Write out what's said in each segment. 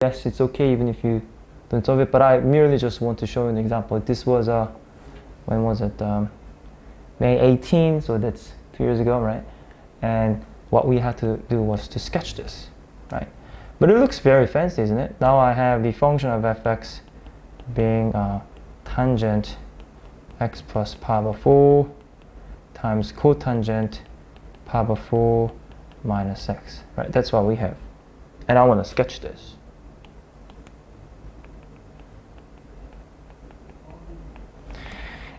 yes, it's okay even if you don't solve it, but I merely just want to show you an example. This was when was it? May 18, so that's 2 years ago, right? And what we had to do was to sketch this, right? But it looks very fancy, isn't it? Now I have the function of fx being tangent x plus pi over 4 times cotangent pi over 4 minus x, right? That's what we have. And I want to sketch this.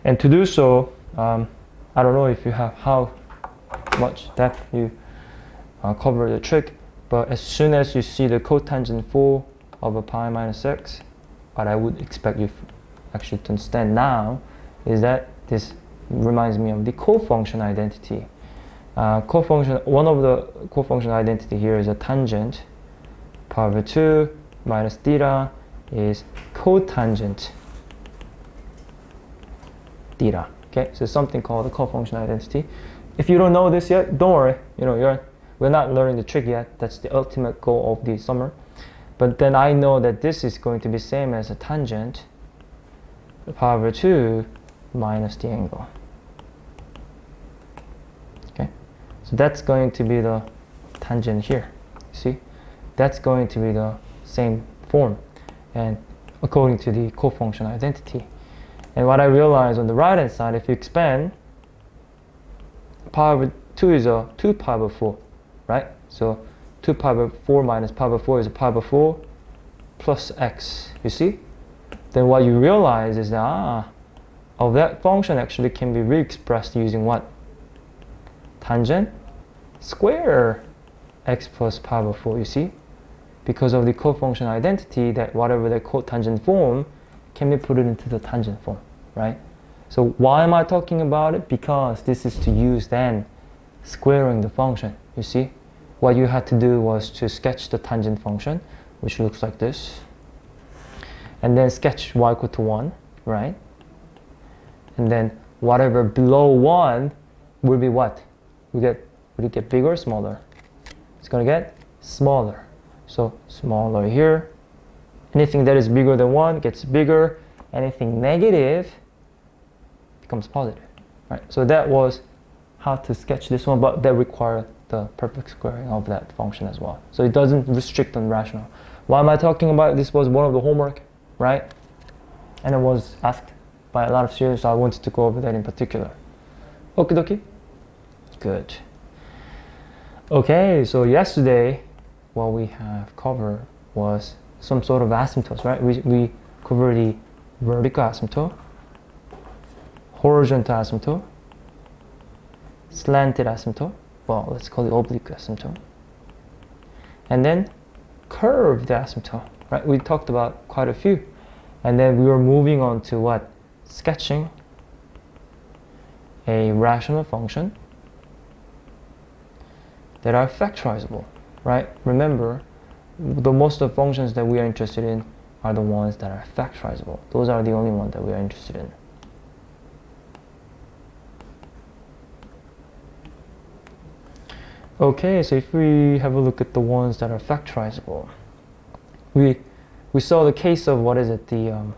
And to do so, I don't know if you have how much depth you cover the trick, but as soon as you see the cotangent 4 over pi minus x, what I would expect you actually to understand now is that this reminds me of the cofunction identity. One of the cofunction identity here is a tangent pi over 2 minus theta is cotangent theta. Okay, so something called the cofunction identity. If you don't know this yet, don't worry. We're not learning the trick yet. That's the ultimate goal of the summer. But then I know that this is going to be same as a tangent pi over 2 minus the angle. Okay, so that's going to be the tangent here. See, that's going to be the same form, and according to the cofunction identity. And what I realized on the right hand side, if you expand, pi over 2 is a 2 pi over 4, right? So 2 pi over 4 minus pi over 4 is a pi over 4 plus x, you see? Then what you realize is that, that function actually can be re-expressed using what? Tangent square x plus pi over 4, you see? Because of the cofunction identity, that whatever the cotangent form can be put into the tangent form, right? So why am I talking about it? Because this is to use then squaring the function, you see? What you had to do was to sketch the tangent function, which looks like this, and then sketch y equal to 1, right? And then whatever below 1 will be what? Will it get bigger or smaller? It's gonna get smaller. So smaller here. Anything that is bigger than 1 gets bigger. Anything negative becomes positive, right? So that was how to sketch this one, but that required the perfect squaring of that function as well. So it doesn't restrict on rational. Why am I talking about it? This was one of the homework, right? And it was asked by a lot of students, so I wanted to go over that in particular. Okie dokie? Good. Okay, so yesterday what we have covered was some sort of asymptotes, right? We covered the vertical asymptote, horizontal asymptote, slanted asymptote, well, let's call it oblique asymptote, and then curved asymptote, right? We talked about quite a few, and then we were moving on to what? Sketching a rational function that are factorizable, right? Remember, the most of the functions that we are interested in are the ones that are factorizable. Those are the only ones that we are interested in. Okay, so if we have a look at the ones that are factorizable, we saw the case of what is it, the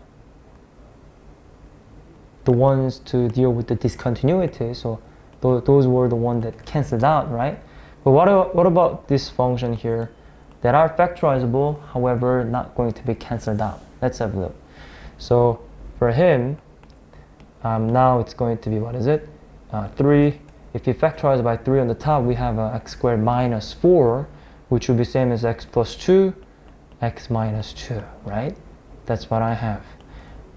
ones to deal with the discontinuity. So those were the ones that canceled out, right? But what about this function here that are factorizable, however not going to be cancelled out? Let's have a look. So for him, now it's going to be, what is it? 3. If you factorize by 3 on the top, we have x squared minus 4, which will be same as x plus 2, x minus 2, right? That's what I have.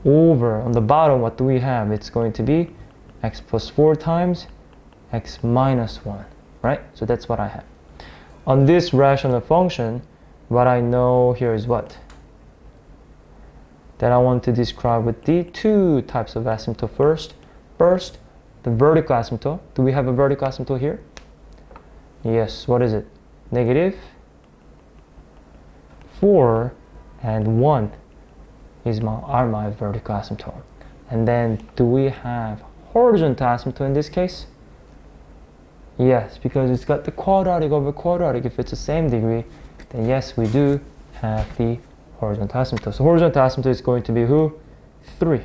Over on the bottom, what do we have? It's going to be x plus 4 times x minus 1, right? So that's what I have. On this rational function, what I know here is what? That I want to describe with the two types of asymptote first. First, the vertical asymptote. Do we have a vertical asymptote here? Yes, what is it? Negative 4 and 1 are my vertical asymptote. And then do we have horizontal asymptote in this case? Yes, because it's got the quadratic over quadratic. If it's the same degree, then yes, we do have the horizontal asymptote. So horizontal asymptote is going to be who? 3.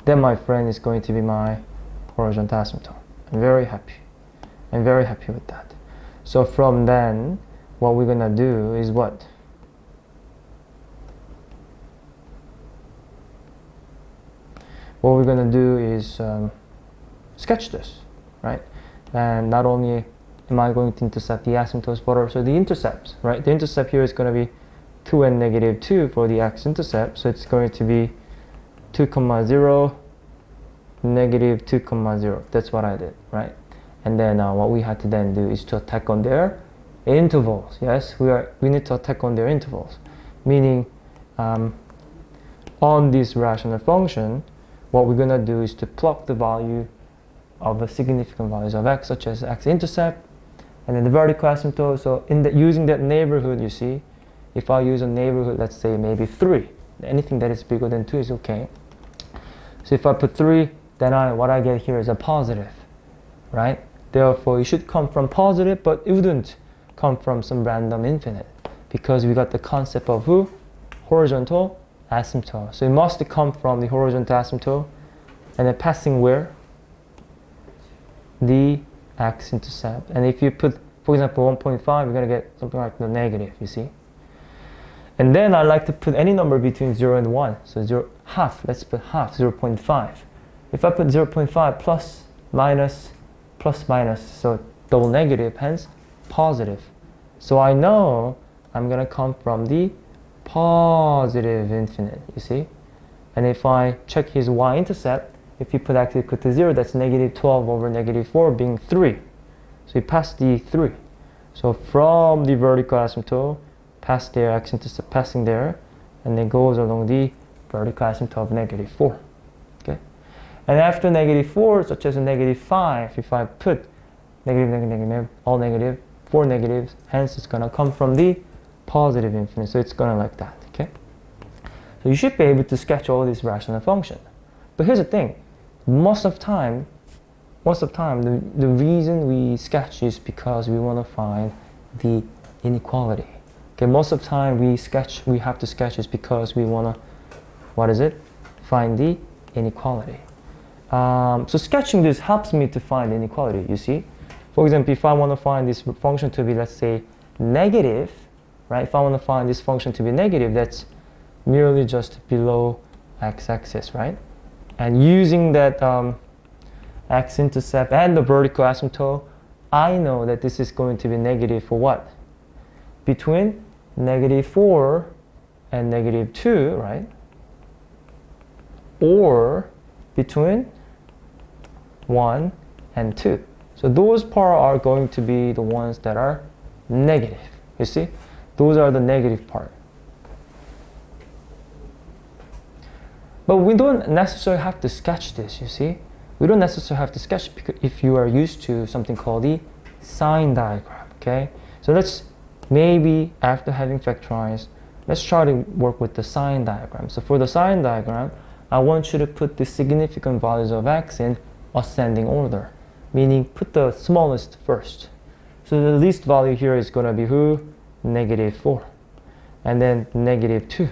Then my friend is going to be my horizontal asymptote. I'm very happy. I'm very happy with that. So from then, what we're gonna do is what? What we're gonna do is sketch this, right? And not only am I going to intercept the asymptotes, but also the intercepts, right? The intercept here is gonna be 2 and negative 2 for the x-intercept. So it's going to be 2, 0, negative 2, 0. That's what I did, right? And then what we had to then do is to attack on their intervals. Yes, we need to attack on their intervals, meaning on this rational function, what we're gonna do is to plug the value of the significant values of x, such as x-intercept, and then the vertical asymptote. So using that neighborhood, you see, if I use a neighborhood, let's say maybe 3, anything that is bigger than 2 is okay. So if I put 3, then what I get here is a positive, right? Therefore, it should come from positive, but it wouldn't come from some random infinite, because we got the concept of who? Horizontal asymptote. So it must come from the horizontal asymptote, and then passing where? The x-intercept. And if you put, for example, 1.5, you're going to get something like the negative, you see? And then I like to put any number between 0 and 1. So half, let's put half, 0.5. If I put 0.5 plus, minus, so double negative, hence positive. So I know I'm going to come from the positive infinite, you see? And if I check his y-intercept, if you actually put the 0, that's negative 12 over negative 4 being 3. So you pass the 3. So from the vertical asymptote, pass their x-intercept, passing there, and then goes along the vertical asymptote of negative 4. Okay? And after negative 4, such as a negative 5, if I put negative, all negative, 4 negatives, hence it's going to come from the positive infinite. So it's going to like that. Okay? So you should be able to sketch all these rational functions. But here's the thing. Most of the time, the reason we sketch is because we want to find the inequality. Okay, most of the time we have to sketch is because we want to, find the inequality. So sketching this helps me to find inequality, you see. For example, if I want to find this function to be, let's say, negative, right? If I want to find this function to be negative, that's merely just below x-axis, right? And using that x-intercept and the vertical asymptote, I know that this is going to be negative for what? Between negative 4 and negative 2, right? Or between 1 and 2. So those parts are going to be the ones that are negative. You see? Those are the negative part. But we don't necessarily have to sketch this, you see? We don't necessarily have to sketch because if you are used to something called the sign diagram, okay? So let's maybe after having factorized, let's try to work with the sign diagram. So for the sign diagram, I want you to put the significant values of x in ascending order, meaning put the smallest first. So the least value here is going to be who? Negative 4. And then negative 2.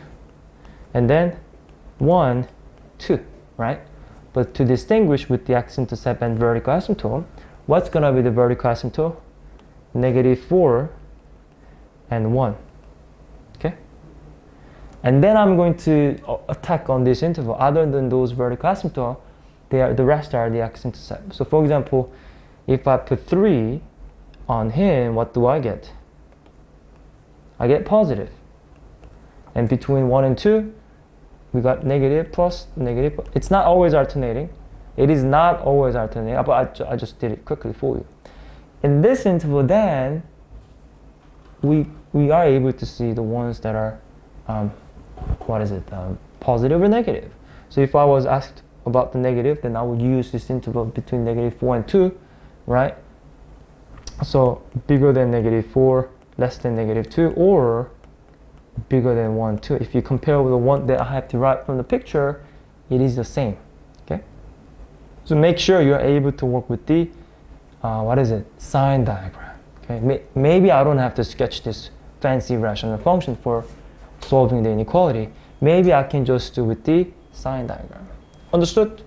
And then 1, 2, right? But to distinguish with the x-intercept and vertical asymptote, what's going to be the vertical asymptote? Negative 4 and 1. Okay? And then I'm going to attack on this interval. Other than those vertical asymptote, the rest are the x-intercept. So for example, if I put 3 on him, what do I get? I get positive. And between 1 and 2, we got negative plus negative. It's not always alternating. It is not always alternating, but I just did it quickly for you. In this interval, then, we are able to see the ones that are, positive or negative. So if I was asked about the negative, then I would use this interval between negative 4 and 2, right? So bigger than negative 4, less than negative 2, or bigger than 1, 2. If you compare with the one that I have to write from the picture, it is the same. Okay? So make sure you're able to work with the sign diagram. Okay? Okay, maybe I don't have to sketch this fancy rational function for solving the inequality. Maybe I can just do with the sign diagram. Understood?